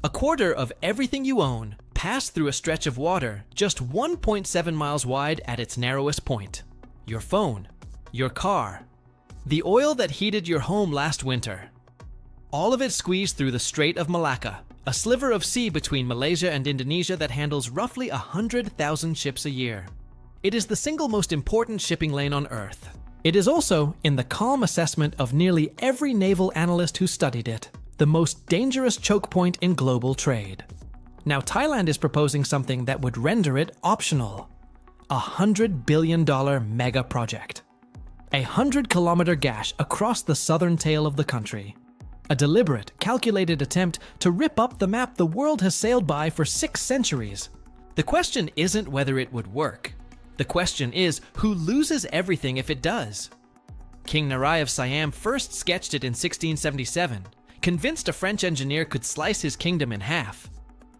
A quarter of everything you own passed through a stretch of water just 1.7 miles wide at its narrowest point. Your phone, your car, the oil that heated your home last winter. All of it squeezed through the Strait of Malacca, a sliver of sea between Malaysia and Indonesia that handles roughly 100,000 ships a year. It is the single most important shipping lane on Earth. It is also, in the calm assessment of nearly every naval analyst who studied it, the most dangerous choke point in global trade. Now Thailand is proposing something that would render it optional. A $100 billion mega project. A 100-kilometer gash across the southern tail of the country. A deliberate, calculated attempt to rip up the map the world has sailed by for 6 centuries. The question isn't whether it would work. The question is who loses everything if it does. King Narai of Siam first sketched it in 1677, convinced a French engineer could slice his kingdom in half.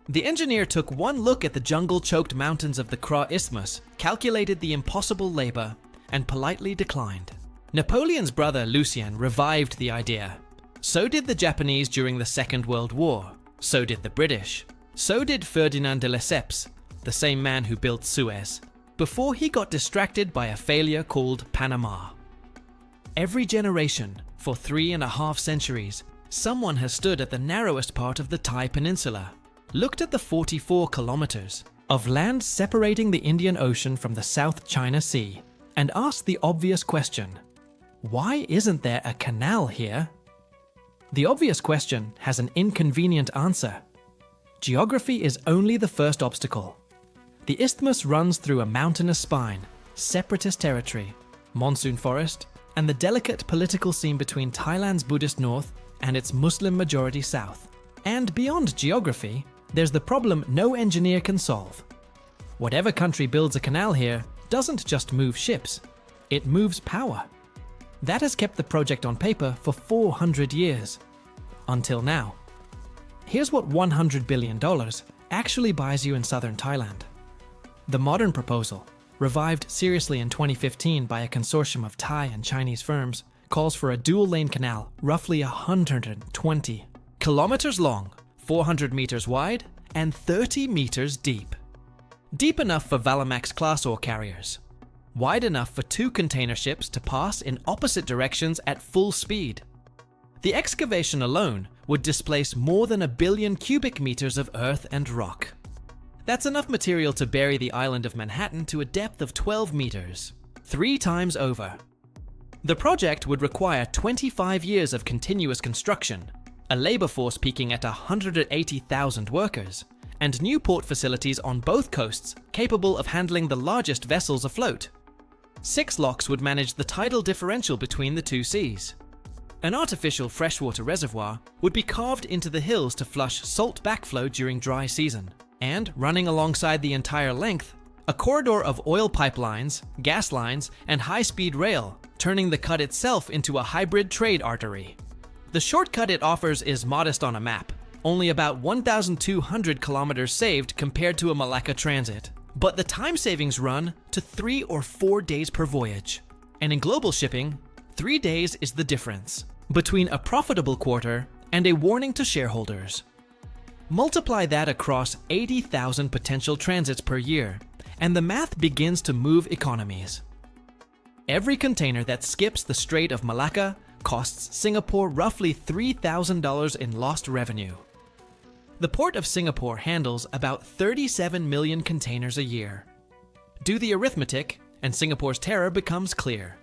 The engineer took one look at the jungle-choked mountains of the Kra Isthmus, calculated the impossible labor, and politely declined. Napoleon's brother Lucien revived the idea. So did the Japanese during the Second World War. So did the British. So did Ferdinand de Lesseps, the same man who built Suez, before he got distracted by a failure called Panama. Every generation, for 3.5 centuries, someone has stood at the narrowest part of the Thai peninsula, looked at the 44 kilometers of land separating the Indian Ocean from the South China Sea, and asked the obvious question, why isn't there a canal here? The obvious question has an inconvenient answer. Geography is only the first obstacle. The isthmus runs through a mountainous spine, separatist territory, monsoon forest, and the delicate political scene between Thailand's Buddhist north and its Muslim-majority south. And beyond geography, there's the problem no engineer can solve. Whatever country builds a canal here doesn't just move ships, it moves power. That has kept the project on paper for 400 years. Until now. Here's what $100 billion actually buys you in southern Thailand. The modern proposal, revived seriously in 2015 by a consortium of Thai and Chinese firms, calls for a dual-lane canal roughly 120 kilometers long, 400 meters wide, and 30 meters deep. Deep enough for Valamax-class ore carriers. Wide enough for 2 container ships to pass in opposite directions at full speed. The excavation alone would displace more than 1 billion cubic meters of earth and rock. That's enough material to bury the island of Manhattan to a depth of 12 meters, 3 times over. The project would require 25 years of continuous construction, a labor force peaking at 180,000 workers, and new port facilities on both coasts capable of handling the largest vessels afloat. 6 locks would manage the tidal differential between the 2 seas. An artificial freshwater reservoir would be carved into the hills to flush salt backflow during dry season. And, running alongside the entire length, a corridor of oil pipelines, gas lines, and high-speed rail, turning the cut itself into a hybrid trade artery. The shortcut it offers is modest on a map, only about 1,200 kilometers saved compared to a Malacca transit. But the time savings run to 3 or 4 days per voyage. And in global shipping, 3 days is the difference between a profitable quarter and a warning to shareholders. Multiply that across 80,000 potential transits per year, and the math begins to move economies. Every container that skips the Strait of Malacca costs Singapore roughly $3,000 in lost revenue. The Port of Singapore handles about 37 million containers a year. Do the arithmetic, and Singapore's terror becomes clear.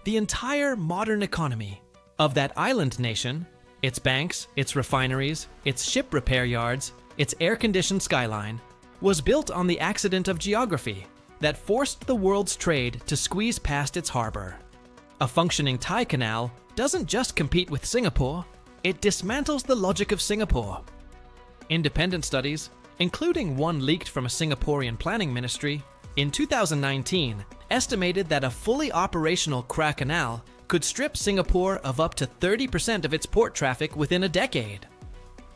The entire modern economy of that island nation, its banks, its refineries, its ship repair yards, its air-conditioned skyline, was built on the accident of geography that forced the world's trade to squeeze past its harbor. A functioning Thai canal doesn't just compete with Singapore, it dismantles the logic of Singapore. Independent studies, including one leaked from a Singaporean planning ministry, in 2019 estimated that a fully operational Kra Canal could strip Singapore of up to 30% of its port traffic within a decade.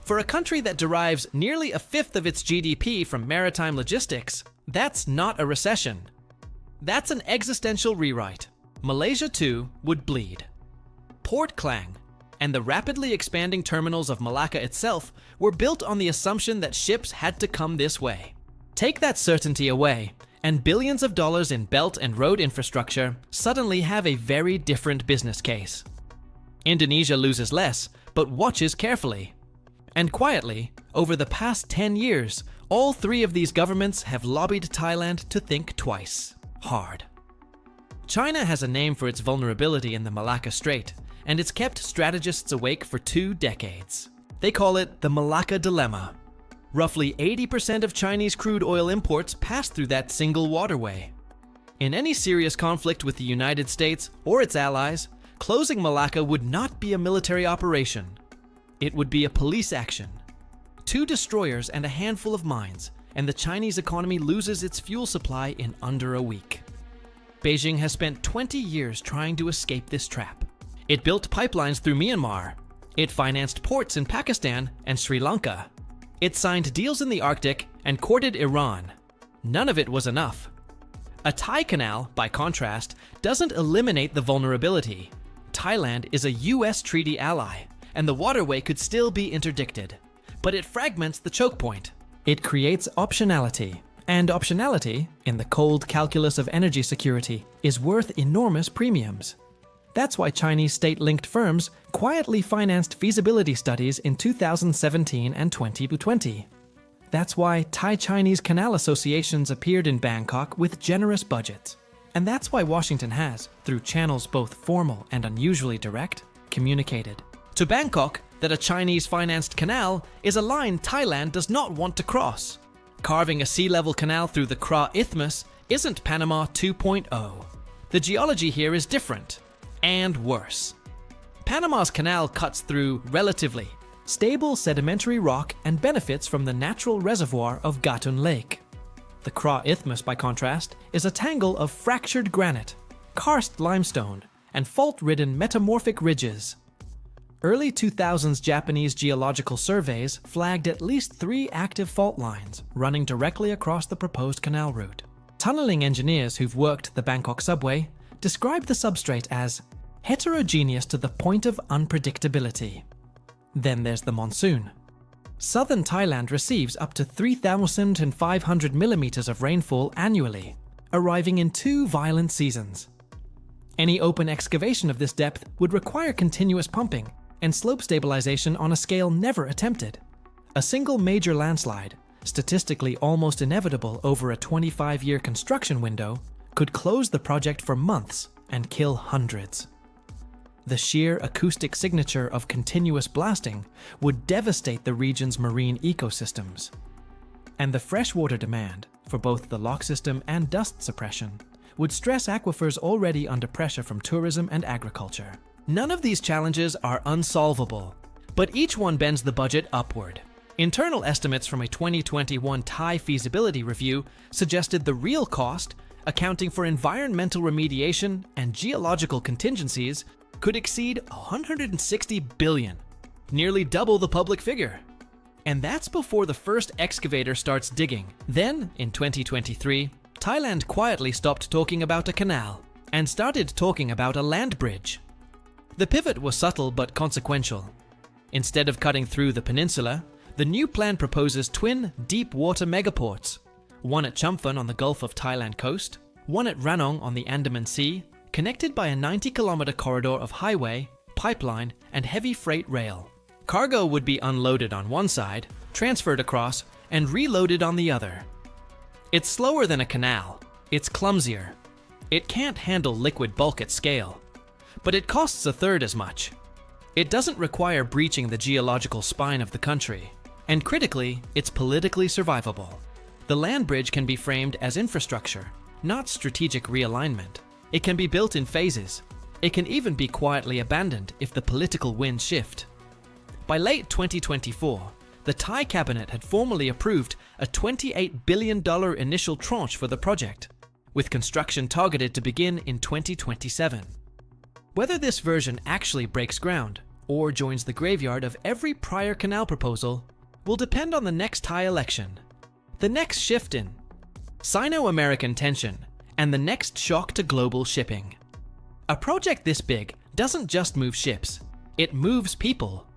For a country that derives nearly 1/5 of its GDP from maritime logistics, that's not a recession. That's an existential rewrite. Malaysia too would bleed. Port Klang, and the rapidly expanding terminals of Malacca itself were built on the assumption that ships had to come this way. Take that certainty away, and billions of dollars in belt and road infrastructure suddenly have a very different business case. Indonesia loses less, but watches carefully. And quietly, over the past 10 years, all three of these governments have lobbied Thailand to think twice. Hard. China has a name for its vulnerability in the Malacca Strait, and it's kept strategists awake for 2 decades. They call it the Malacca Dilemma. Roughly 80% of Chinese crude oil imports pass through that single waterway. In any serious conflict with the United States or its allies, closing Malacca would not be a military operation. It would be a police action. 2 destroyers and a handful of mines, and the Chinese economy loses its fuel supply in under a week. Beijing has spent 20 years trying to escape this trap. It built pipelines through Myanmar. It financed ports in Pakistan and Sri Lanka. It signed deals in the Arctic and courted Iran. None of it was enough. A Thai canal, by contrast, doesn't eliminate the vulnerability. Thailand is a US treaty ally, and the waterway could still be interdicted. But it fragments the choke point. It creates optionality. And optionality, in the cold calculus of energy security, is worth enormous premiums. That's why Chinese state-linked firms quietly financed feasibility studies in 2017 and 2020. That's why Thai-Chinese canal associations appeared in Bangkok with generous budgets. And that's why Washington has, through channels both formal and unusually direct, communicated to Bangkok that a Chinese-financed canal is a line Thailand does not want to cross. Carving a sea-level canal through the Kra Isthmus isn't Panama 2.0. The geology here is different, and worse. Panama's canal cuts through relatively stable sedimentary rock and benefits from the natural reservoir of Gatun Lake. The Kra Isthmus, by contrast, is a tangle of fractured granite, karst limestone, and fault-ridden metamorphic ridges. Early 2000s Japanese geological surveys flagged at least 3 active fault lines running directly across the proposed canal route. Tunneling engineers who've worked the Bangkok subway describe the substrate as heterogeneous to the point of unpredictability. Then there's the monsoon. Southern Thailand receives up to 3,500 millimeters of rainfall annually, arriving in 2 violent seasons. Any open excavation of this depth would require continuous pumping and slope stabilization on a scale never attempted. A single major landslide, statistically almost inevitable over a 25-year construction window, could close the project for months and kill hundreds. The sheer acoustic signature of continuous blasting would devastate the region's marine ecosystems. And the freshwater demand, for both the lock system and dust suppression, would stress aquifers already under pressure from tourism and agriculture. None of these challenges are unsolvable, but each one bends the budget upward. Internal estimates from a 2021 Thai feasibility review suggested the real cost, accounting for environmental remediation and geological contingencies, could exceed 160 billion, nearly double the public figure. And that's before the first excavator starts digging. Then, in 2023, Thailand quietly stopped talking about a canal and started talking about a land bridge. The pivot was subtle but consequential. Instead of cutting through the peninsula, the new plan proposes twin deep-water megaports, one at Champhan on the Gulf of Thailand coast, one at Ranong on the Andaman Sea, connected by a 90-kilometer corridor of highway, pipeline, and heavy freight rail. Cargo would be unloaded on one side, transferred across, and reloaded on the other. It's slower than a canal. It's clumsier. It can't handle liquid bulk at scale. But it costs a third as much. It doesn't require breaching the geological spine of the country. And critically, it's politically survivable. The land bridge can be framed as infrastructure, not strategic realignment. It can be built in phases. It can even be quietly abandoned if the political winds shift. By late 2024, the Thai cabinet had formally approved a $28 billion initial tranche for the project, with construction targeted to begin in 2027. Whether this version actually breaks ground or joins the graveyard of every prior canal proposal will depend on the next Thai election, the next shift in Sino-American tension, and the next shock to global shipping. A project this big doesn't just move ships, it moves people.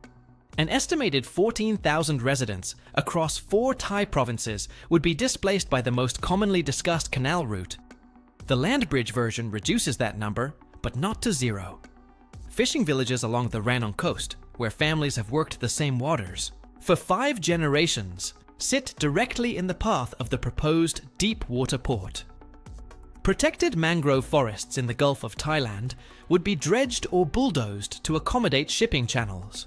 An estimated 14,000 residents across 4 Thai provinces would be displaced by the most commonly discussed canal route. The land bridge version reduces that number, but not to 0. Fishing villages along the Ranong coast, where families have worked the same waters for 5 generations, sit directly in the path of the proposed deep water port. Protected mangrove forests in the Gulf of Thailand would be dredged or bulldozed to accommodate shipping channels.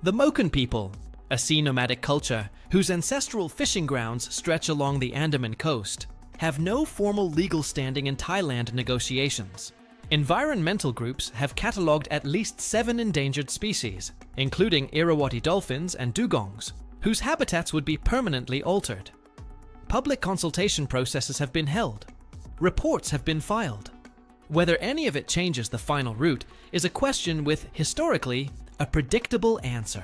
The Moken people, a sea nomadic culture whose ancestral fishing grounds stretch along the Andaman coast, have no formal legal standing in Thailand negotiations. Environmental groups have catalogued at least 7 endangered species, including Irrawaddy dolphins and dugongs, whose habitats would be permanently altered. Public consultation processes have been held. Reports have been filed. Whether any of it changes the final route is a question with, historically, a predictable answer.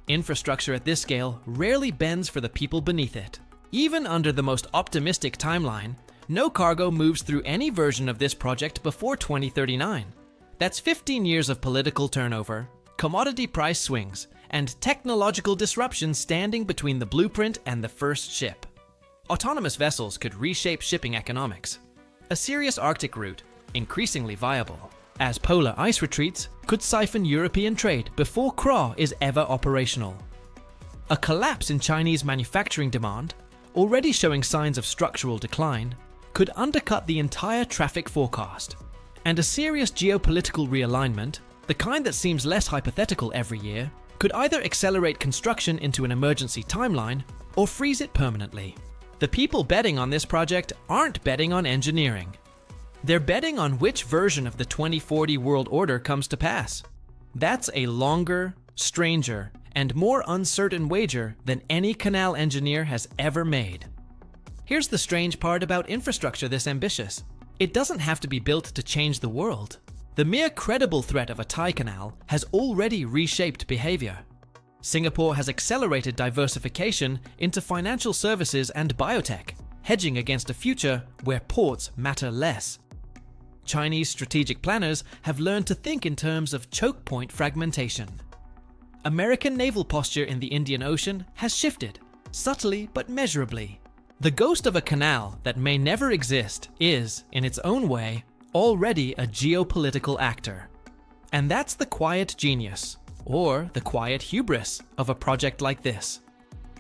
Infrastructure at this scale rarely bends for the people beneath it. Even under the most optimistic timeline, no cargo moves through any version of this project before 2039. That's 15 years of political turnover, commodity price swings, and technological disruption standing between the blueprint and the first ship. Autonomous vessels could reshape shipping economics. A serious Arctic route, increasingly viable, as polar ice retreats, could siphon European trade before CRA is ever operational. A collapse in Chinese manufacturing demand, already showing signs of structural decline, could undercut the entire traffic forecast. And a serious geopolitical realignment, the kind that seems less hypothetical every year, could either accelerate construction into an emergency timeline or freeze it permanently. The people betting on this project aren't betting on engineering. They're betting on which version of the 2040 world order comes to pass. That's a longer, stranger, and more uncertain wager than any canal engineer has ever made. Here's the strange part about infrastructure this ambitious. It doesn't have to be built to change the world. The mere credible threat of a Thai canal has already reshaped behavior. Singapore has accelerated diversification into financial services and biotech, hedging against a future where ports matter less. Chinese strategic planners have learned to think in terms of choke point fragmentation. American naval posture in the Indian Ocean has shifted, subtly but measurably. The ghost of a canal that may never exist is, in its own way, already a geopolitical actor. And that's the quiet genius, or the quiet hubris, of a project like this.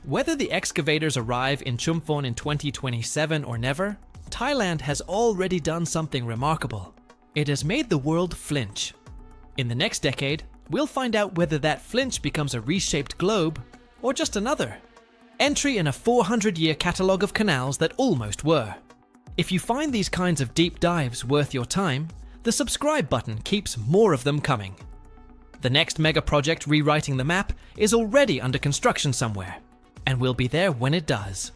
Whether the excavators arrive in Chumphon in 2027 or never, Thailand has already done something remarkable. It has made the world flinch. In the next decade, we'll find out whether that flinch becomes a reshaped globe or just another entry in a 400-year catalogue of canals that almost were. If you find these kinds of deep dives worth your time, the subscribe button keeps more of them coming. The next mega project rewriting the map is already under construction somewhere, and we'll be there when it does.